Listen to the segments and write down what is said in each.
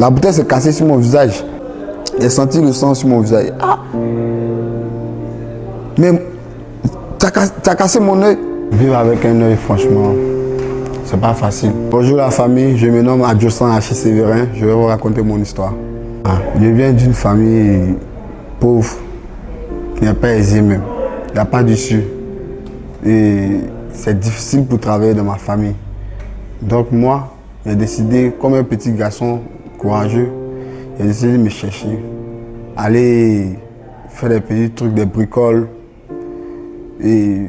La bouteille s'est cassée sur mon visage. J'ai senti le sang sur mon visage. Ah! Mais t'as cassé mon œil. Vivre avec un œil, franchement, c'est pas facile. Bonjour la famille, je me nomme Adjossan Achille Sévérin. Je vais vous raconter mon histoire. Je viens d'une famille pauvre, qui n'est pas aisée même. Il n'y a pas d'issue. Et c'est difficile pour travailler dans ma famille. Donc moi, j'ai décidé, comme un petit garçon courageux, j'ai décidé de me chercher. Aller faire des petits trucs, des bricoles. Et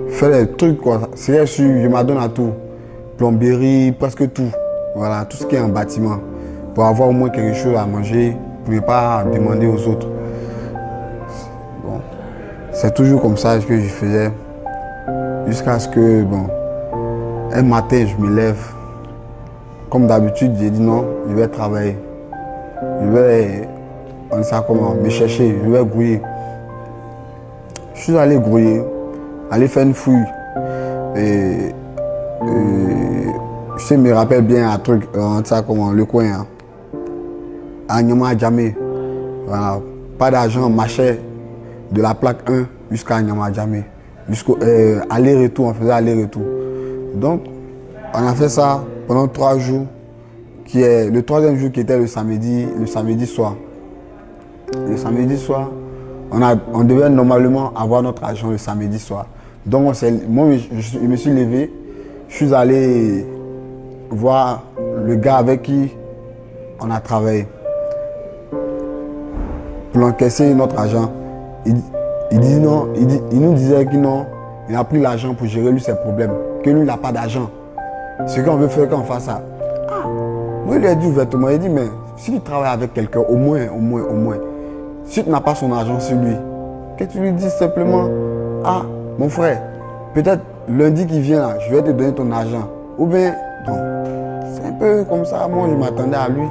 faire des trucs quoi. C'est sûr, je m'adonne à tout. Plomberie, presque tout. Voilà, tout ce qui est en bâtiment. Pour avoir au moins quelque chose à manger, pour ne pas demander aux autres. Bon, c'est toujours comme ça que je faisais. Jusqu'à ce que, bon, un matin, je me lève. Comme d'habitude, j'ai dit non, je vais travailler. Je vais, on dit ça comment, me chercher, je vais grouiller. Je suis allé grouiller, aller faire une fouille. Je me rappelle bien un truc, on dit ça comment, le coin. Hein. À Nyama Djamé. Voilà. Pas d'argent, marchait de la plaque 1 jusqu'à Nyama Djamé. Jusqu'au aller-retour, on faisait aller-retour. Donc, on a fait ça pendant 3 jours, qui est le 3e jour qui était le samedi soir. Le samedi soir, on devait normalement avoir notre argent le samedi soir. Donc, moi, je me suis levé, je suis allé voir le gars avec qui on a travaillé pour encaisser notre argent. Il dit non, il nous disait que non, il a pris l'argent pour gérer lui ses problèmes, que lui il n'a pas d'argent. Ce qu'on veut faire qu'on fasse ça. Ah, moi il lui ai dit ouvertement, il dit mais si tu travailles avec quelqu'un, au moins, si tu n'as pas son argent sur lui, que tu lui dis simplement, ah mon frère, peut-être lundi qui vient là, je vais te donner ton argent. Ou bien, donc, c'est un peu comme ça, moi je m'attendais à lui.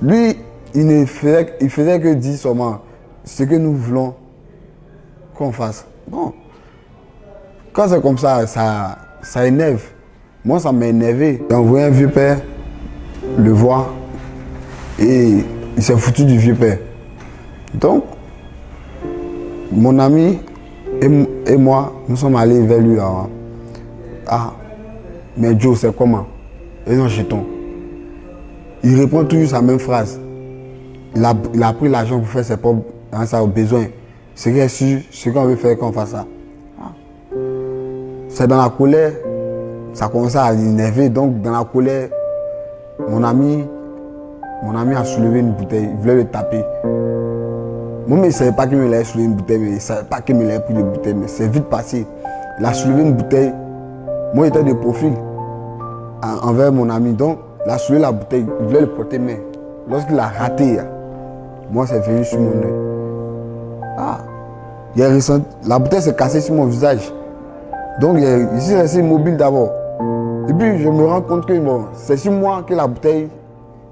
Lui, il faisait que dire seulement ce que nous voulons qu'on fasse. Bon, quand c'est comme ça, ça énerve. Moi, ça m'a énervé. J'ai envoyé un vieux père le voir et il s'est foutu du vieux père. Donc, mon ami et moi, nous sommes allés vers lui là. Ah, mais Joe, c'est comment? Et non, jeton. Il répond toujours sa même phrase. Il a pris l'argent pour faire ses propres besoins. C'est qu'il est sûr, ce qu'on veut faire qu'on fasse ça. Ah. C'est dans la colère, ça commence à l'énerver. Donc dans la colère, mon ami a soulevé une bouteille, il voulait le taper. Moi, mais il ne savait pas qu'il me l'avait soulevé une bouteille, mais il ne savait pas qu'il me l'avait pris de bouteille, mais c'est vite passé. Il a soulevé une bouteille. Moi, j'étais de profil envers mon ami. Donc, il a soulevé la bouteille, il voulait le porter, mais lorsqu'il a raté, moi, c'est venu sur mon œil. Ah, la bouteille s'est cassée sur mon visage. Donc, je suis resté immobile d'abord. Et puis, je me rends compte que bon, c'est sur moi que la bouteille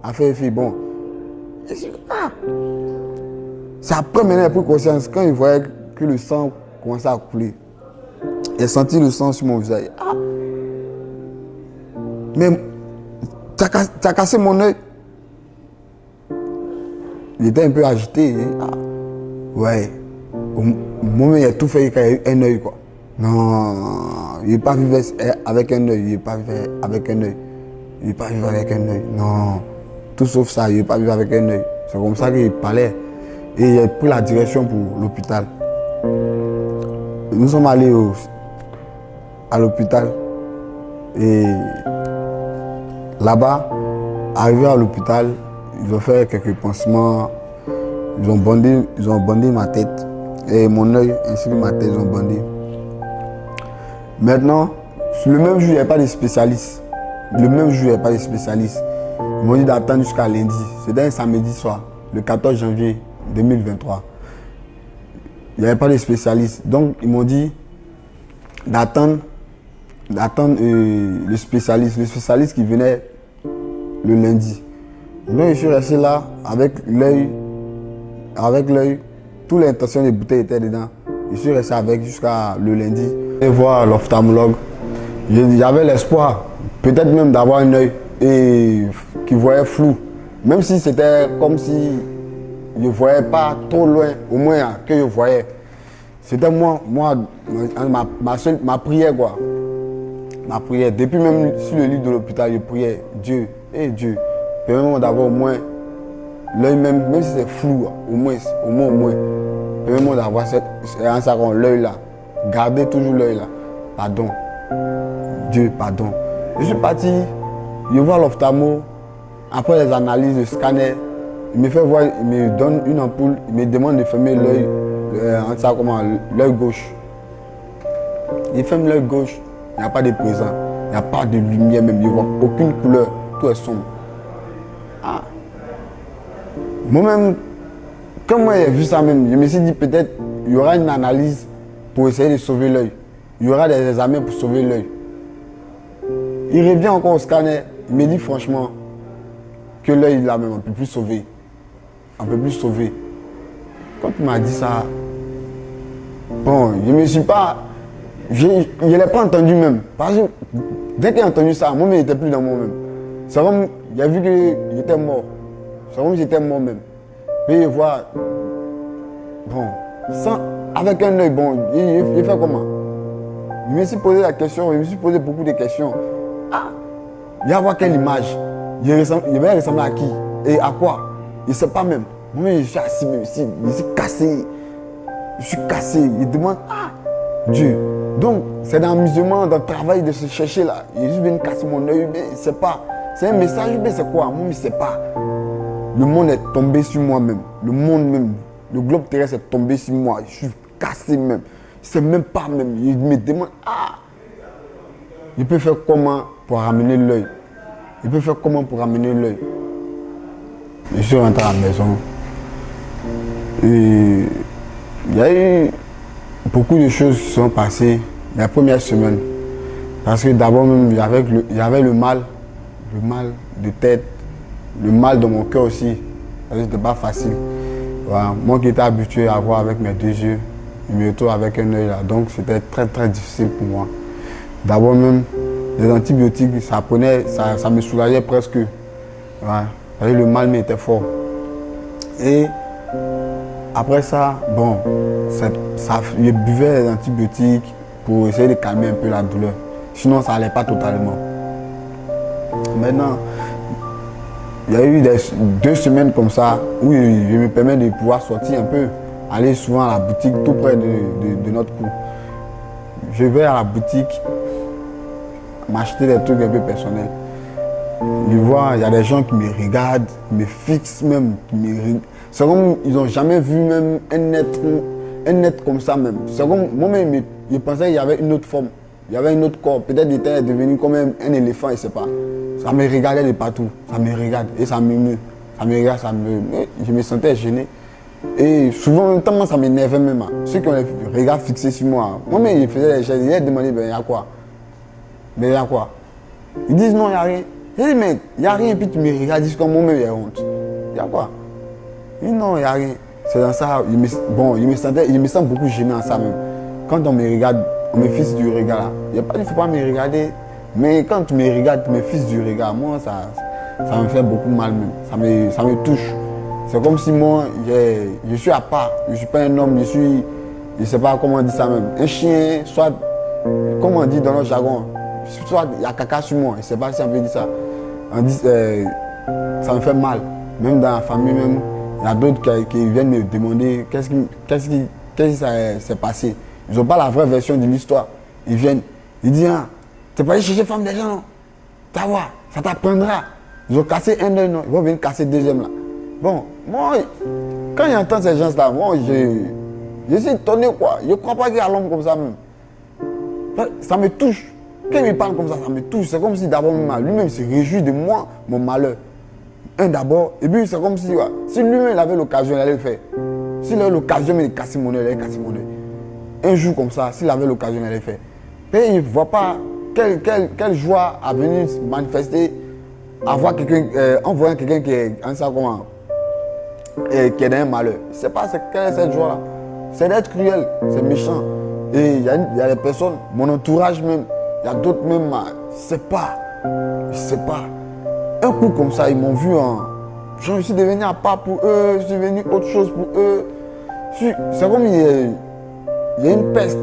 a fait effet. Bon, c'est après maintenant, j'ai pris conscience. Quand il voyait que le sang commençait à couler, j'ai senti le sang sur mon visage. Ah, mais t'as cassé mon œil. Il était un peu agité. Ah, ouais. Moi, il a tout fait avec un œil, quoi. Non, il n'est pas vivre avec un œil. Il n'est pas vivre avec un œil. Il n'est pas vivre avec un œil. Non. Tout sauf ça, il n'est pas vivre avec un œil. C'est comme ça qu'il parlait. Et il a pris la direction pour l'hôpital. Nous sommes allés à l'hôpital. Et là-bas, arrivé à l'hôpital, ils ont fait quelques pansements. Ils ont bandé ma tête et mon œil ainsi que ma tête, ils ont bandé. Maintenant, le même jour, il n'y avait pas de spécialiste. Le même jour, il n'y avait pas de spécialiste. Ils m'ont dit d'attendre jusqu'à lundi. C'était un samedi soir, le 14 janvier 2023. Il n'y avait pas de spécialiste. Donc, ils m'ont dit d'attendre le spécialiste qui venait le lundi. Donc, je suis resté là avec l'œil, toute l'intention des bouteilles était dedans. Je suis resté avec jusqu'à le lundi. Et voir l'ophtalmologue. J'avais l'espoir, peut-être même d'avoir un œil. et qui voyait flou. Même si c'était comme si je ne voyais pas trop loin, au moins hein, que je voyais. C'était ma prière quoi. Ma prière. Depuis même sur le lit de l'hôpital, je priais. Dieu, Dieu, permets-moi d'avoir au moins l'œil même si c'est flou, au moins. Permets-moi d'avoir l'œil là. Gardez toujours l'œil là. Pardon. Dieu, pardon. Je suis parti, je vois l'ophtalmo. Après les analyses, le scanner, il me fait voir, il me donne une ampoule, il me demande de fermer l'œil, l'œil gauche. Il ferme l'œil gauche, il n'y a pas de présent, il n'y a pas de lumière même, il ne voit aucune couleur, tout est sombre. Ah. Moi-même, quand moi j'ai vu ça même, je me suis dit peut-être il y aura une analyse pour essayer de sauver l'œil. Il y aura des examens pour sauver l'œil. Il revient encore au scanner, il me dit franchement que l'œil là même, on ne peut plus sauver. On ne peut plus sauver. Quand il m'a dit ça, bon, je ne me suis pas... Je ne l'ai pas entendu même. Parce que dès qu'il a entendu ça, moi-même, il n'était plus dans moi-même. C'est comme, il a vu que j'étais mort. C'est comme j'étais mort même. Puis il voit, bon, avec un œil, bon, il fait comment? Je me suis posé la question, je me suis posé beaucoup de questions. Ah, il va voir quelle image. Il va ressembler à qui? Et à quoi? Il ne sait pas même. Moi, je suis assis même ici, je suis cassé. Je suis cassé. Il demande, ah, Dieu. Donc, c'est dans l'amusement, dans le travail de se chercher là. Il est juste venu casser mon œil, mais il ne sait pas. C'est un message, mais c'est quoi? Moi, je ne sais pas. Le monde est tombé sur moi-même. Le monde même, le globe terrestre est tombé sur moi. Je suis cassé même. Je ne sais même pas même. Il me demande, ah, il peut faire comment pour ramener l'œil? Il peut faire comment pour ramener l'œil? Je suis rentré à la maison. Et il y a eu beaucoup de choses qui sont passées la première semaine. Parce que d'abord même, il y avait le mal de tête, le mal dans mon cœur aussi. Ce n'était pas facile. Voilà. Moi qui étais habitué à voir avec mes deux yeux, je me retrouve avec un œil là. Donc c'était très très difficile pour moi. D'abord même, les antibiotiques, ça me soulageait presque. Voilà. Le mal m'était fort. Et après ça, bon, je buvais les antibiotiques pour essayer de calmer un peu la douleur. Sinon, ça n'allait pas totalement. Maintenant, il y a eu 2 semaines comme ça où je me permets de pouvoir sortir un peu, aller souvent à la boutique tout près de notre cour. Je vais à la boutique m'acheter des trucs un peu personnels. Je vois, il y a des gens qui me regardent, qui me fixent même, c'est comme ils n'ont jamais vu même un être comme ça même. C'est comme moi-même, je pensais qu'il y avait une autre forme, il y avait un autre corps. Peut-être qu'il était devenu comme un éléphant, je ne sais pas. Ça me regardait de partout, ça me regarde et ça m'émeut. Ça me regarde, je me sentais gêné. Et souvent, tellement ça m'énervait même. Ceux qui ont les regards fixés sur moi, moi-même, je faisais les gestes, ils demandaient, ben, il y a quoi? Mais il y a quoi? Ils disent non, il n'y a rien. J'ai dit, mais il n'y a rien, puis tu me regardes, dis comme moi-même, j'ai honte. Il y a quoi? Il dit non, il n'y a rien. C'est dans ça, je me sens beaucoup gêné en ça même. Quand on me regarde, on me fixe du regard là. Il n'y a pas dit, il ne faut pas me regarder. Mais quand tu me regardes, tu me fixes du regard, moi, ça me fait beaucoup mal même. Ça me touche. C'est comme si moi, je suis à part. Je ne suis pas un homme, je ne sais pas comment on dit ça même. Un chien, soit, comme on dit dans notre jargon, soit il y a caca sur moi, je ne sais pas si on peut dire ça. On dit, ça me fait mal. Même dans la famille, même, il y a d'autres qui viennent me demander qu'est-ce qui s'est passé. Ils n'ont pas la vraie version de l'histoire. Ils viennent, ils disent, ah, tu n'es pas allé chercher femme des gens, non? Tu vas voir, ça t'apprendra. Ils ont cassé un œil, non? Ils vont venir casser le deuxième là. Bon, moi, quand j'entends ces gens-là, moi, je suis étonné quoi. Je ne crois pas qu'il y a l'homme comme ça même. Ça me touche. Quand il me parle comme ça me touche. C'est comme si d'abord lui-même se réjouit de moi, mon malheur. D'abord, et puis c'est comme si, ouais, si lui-même il avait l'occasion, il allait le faire. S'il avait l'occasion de casser mon œil, il allait casser mon œil. Un jour comme ça, s'il avait l'occasion, il allait le faire. Et il ne voit pas quelle joie à venir se manifester, à voir quelqu'un, en voyant quelqu'un qui est en ça comment, qui est dans un malheur. Je ne sais pas quelle est cette joie-là. C'est d'être cruel, c'est méchant. Et il y a des personnes, mon entourage même, il y a d'autres même, je ne sais pas. un coup comme ça, ils m'ont vu en... Genre, je suis devenu à part pour eux, je suis devenu autre chose pour eux. C'est comme il y a une peste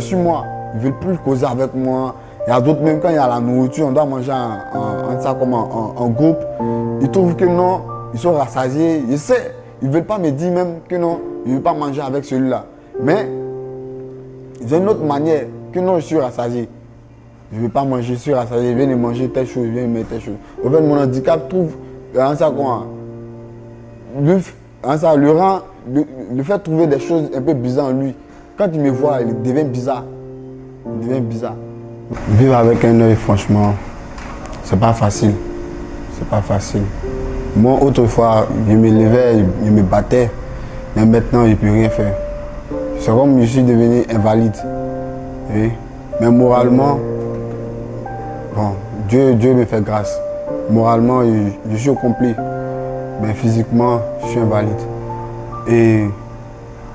sur moi. Ils ne veulent plus causer avec moi. Il y a d'autres, même quand il y a la nourriture, on doit manger en groupe. Ils trouvent que non, ils sont rassasiés. Je sais, ils ne veulent pas me dire même que non, ils ne veulent pas manger avec celui-là. Mais ils ont une autre manière que non, je suis rassasié. Je ne veux pas manger, je suis rassasié, je viens de manger telle chose, je viens de mettre telle chose. Au fait, mon handicap trouve le fait de trouver des choses un peu bizarres en lui. Quand il me voit, il devient bizarre. Il devient bizarre. Vivre avec un œil, franchement, c'est pas facile. C'est pas facile. Moi, autrefois, je me levais, je me battais, mais maintenant, je ne peux rien faire. C'est comme je suis devenu invalide. Oui. Mais moralement, bon, Dieu me fait grâce. Moralement, je suis au complet. Mais physiquement, je suis invalide. Et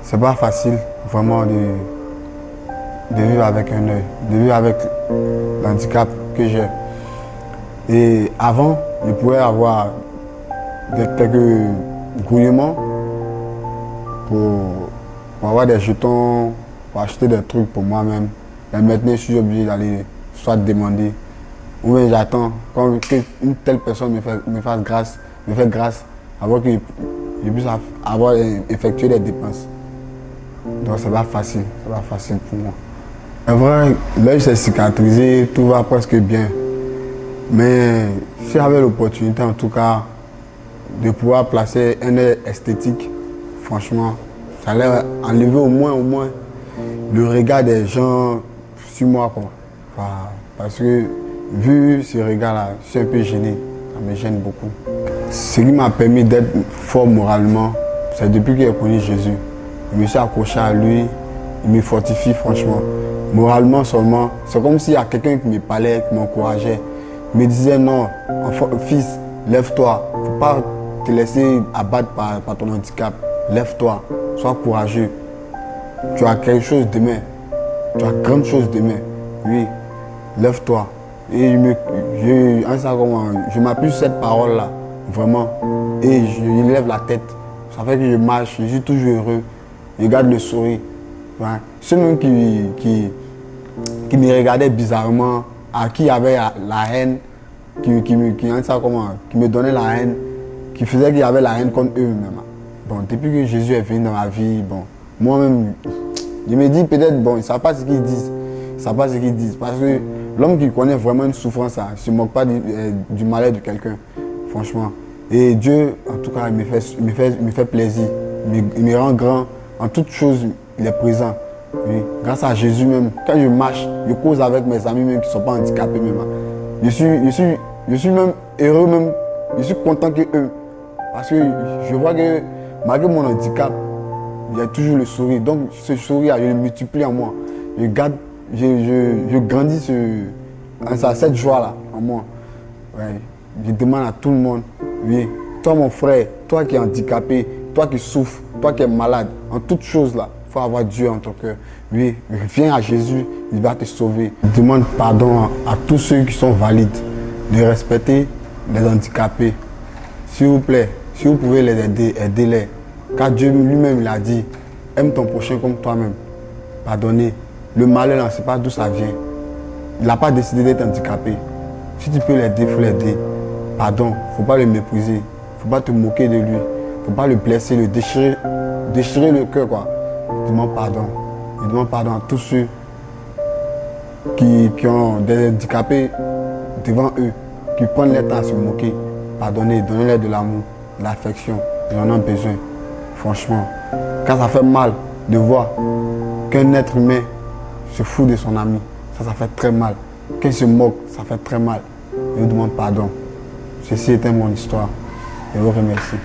c'est pas facile, vraiment, de vivre avec un œil, de vivre avec l'handicap que j'ai. Et avant, je pouvais avoir quelques gouillements pour avoir des jetons, pour acheter des trucs pour moi-même. Et maintenant, je suis obligé d'aller soit demander, ou bien j'attends qu'une telle personne me fait grâce, avant que je puisse avoir effectué des dépenses. Donc c'est pas facile pour moi. En vrai, l'œil s'est cicatrisé, tout va presque bien. Mais si j'avais l'opportunité en tout cas de pouvoir placer un œil esthétique, franchement, ça allait enlever au moins le regard des gens sur moi, quoi. Parce que vu ce regard-là, je suis un peu gêné, ça me gêne beaucoup. Ce qui m'a permis d'être fort moralement, c'est depuis que j'ai connu Jésus. Je me suis accroché à lui, il me fortifie franchement. Moralement seulement, c'est comme s'il y a quelqu'un qui me parlait, qui m'encourageait. Il me disait non, fils, lève-toi, il ne faut pas te laisser abattre par ton handicap. Lève-toi, sois courageux. Tu as quelque chose demain, tu as grande chose demain. Oui, lève-toi. Et je m'appuie sur cette parole-là, vraiment. Et je lève la tête. Ça fait que je marche, je suis toujours heureux. Je garde le sourire. Ouais. Ceux même qui me regardaient bizarrement, à qui avait la haine, qui me donnait la haine, qui faisait qu'il y avait la haine contre eux-mêmes. Bon, depuis que Jésus est venu dans ma vie, bon, moi-même, je me dis peut-être, bon, ils ne savent pas ce qu'ils disent. Ils ne savent pas ce qu'ils disent. Parce que l'homme qui connaît vraiment une souffrance, il ne se moque pas du malheur de quelqu'un, franchement. Et Dieu, en tout cas, il me fait plaisir. Il me rend grand. En toutes choses, il est présent. Oui. Grâce à Jésus même, quand je marche, je cause avec mes amis même qui ne sont pas handicapés même. Je suis même heureux même, je suis content que eux. Parce que je vois que malgré mon handicap, il y a toujours le sourire. Donc ce sourire, je le multiplie en moi. Je grandis cette joie-là en moi. Ouais. Je demande à tout le monde, oui, toi mon frère, toi qui es handicapé, toi qui souffres, toi qui es malade, en toutes choses là, il faut avoir Dieu en ton cœur. Oui, viens à Jésus, il va te sauver. Je demande pardon à tous ceux qui sont valides de respecter les handicapés. S'il vous plaît, si vous pouvez les aider, aidez-les. Car Dieu lui-même l'a dit, aime ton prochain comme toi-même. Pardonnez. Le malheur, on ne sait pas d'où ça vient. Il n'a pas décidé d'être handicapé. Si tu peux l'aider, il faut l'aider. Pardon, il ne faut pas le mépriser. Il ne faut pas te moquer de lui. Il ne faut pas le blesser, le déchirer le cœur, quoi. Je demande pardon. Je demande pardon à tous ceux qui ont des handicapés devant eux, qui prennent le temps à se moquer. Pardonnez, donnez-leur de l'amour, de l'affection. Ils en ont besoin, franchement. Car ça fait mal de voir qu'un être humain se fout de son ami. Ça fait très mal. Qu'il se moque, ça fait très mal. Je vous demande pardon. Ceci était mon histoire. Je vous remercie.